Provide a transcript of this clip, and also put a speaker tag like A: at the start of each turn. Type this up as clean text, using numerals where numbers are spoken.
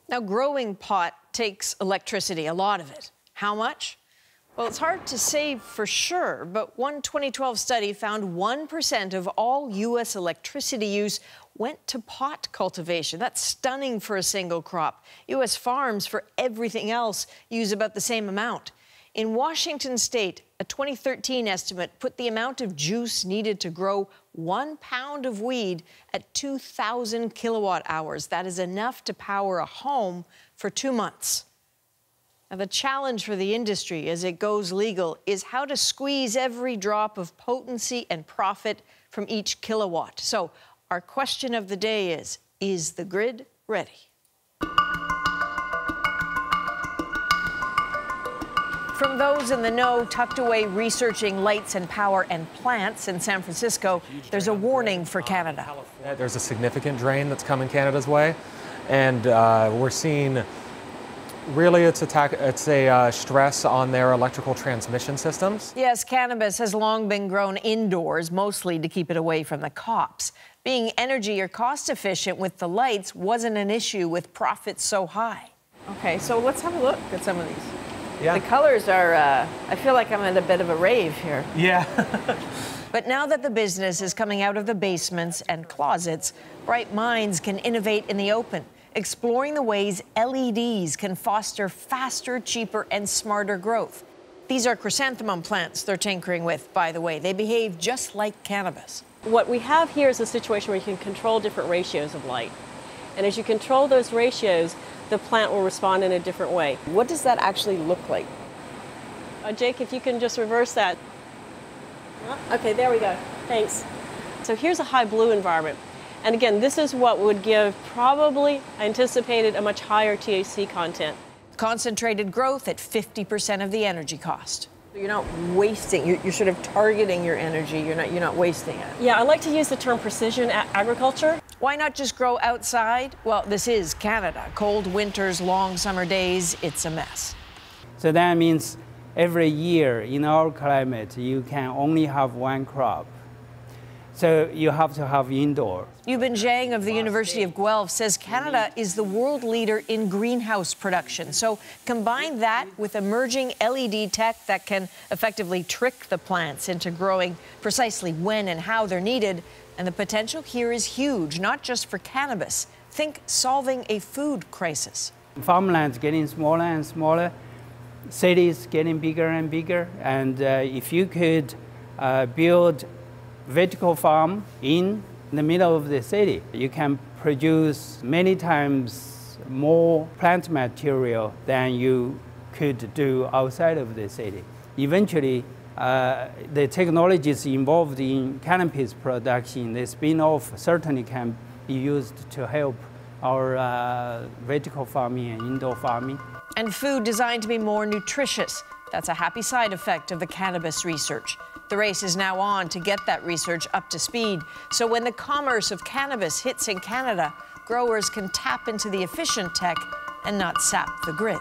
A: Now, growing pot takes electricity, a lot of it. How much? Well, it's hard to say for sure, but one 2012 study found 1% of all U.S. electricity use went to pot cultivation. That's stunning for a single crop. U.S. farms, for everything else, use about the same amount. In Washington state, a 2013 estimate put the amount of juice needed to grow 1 pound of weed at 2,000 kilowatt hours. That is enough to power a home for 2 months. Now, the challenge for the industry as it goes legal is how to squeeze every drop of potency and profit from each kilowatt. So our question of the day is the grid ready? From those in the know, tucked away researching lights and power and plants in San Francisco, there's a warning for Canada.
B: There's a significant drain that's coming Canada's way, and we're seeing really it's a stress on their electrical transmission systems.
A: Yes, cannabis has long been grown indoors, mostly to keep it away from the cops. Being energy or cost efficient with the lights wasn't an issue with profits so high. Okay, so let's have a look at some of these.
B: Yeah.
A: The colors are, I feel like I'm at a bit of a rave here.
B: Yeah.
A: But now that the business is coming out of the basements and closets, bright minds can innovate in the open, exploring the ways LEDs can foster faster, cheaper, and smarter growth. These are chrysanthemum plants they're tinkering with, by the way. They behave just like cannabis.
C: What we have here is a situation where you can control different ratios of light. And as you control those ratios, the plant will respond in a different way.
A: What does that actually look like?
C: Jake, if you can just reverse that. Okay, there we go. Thanks. So here's a high blue environment. And again, this is what would give probably, I anticipated, a much higher THC content.
A: Concentrated growth at 50% of the energy cost. You're not wasting, you're sort of targeting your energy, you're not wasting it.
C: Yeah, I like to use the term precision agriculture.
A: Why not just grow outside? Well, this is Canada. Cold winters, long summer days, it's a mess.
D: So that means every year in our climate, you can only have one crop. So you have to have indoor.
A: Yubin Zhang of the University of Guelph says Canada is the world leader in greenhouse production. So combine that with emerging LED tech that can effectively trick the plants into growing precisely when and how they're needed. And the potential here is huge, not just for cannabis. Think solving a food crisis.
D: Farmlands getting smaller and smaller, cities getting bigger and bigger. And if you could build vertical farm in the middle of the city, you can produce many times more plant material than you could do outside of the city. Eventually, the technologies involved in cannabis production, the spin-off certainly can be used to help our vertical farming and indoor farming.
A: And food designed to be more nutritious. That's a happy side effect of the cannabis research. The race is now on to get that research up to speed. So when the commerce of cannabis hits in Canada, growers can tap into the efficient tech and not sap the grid.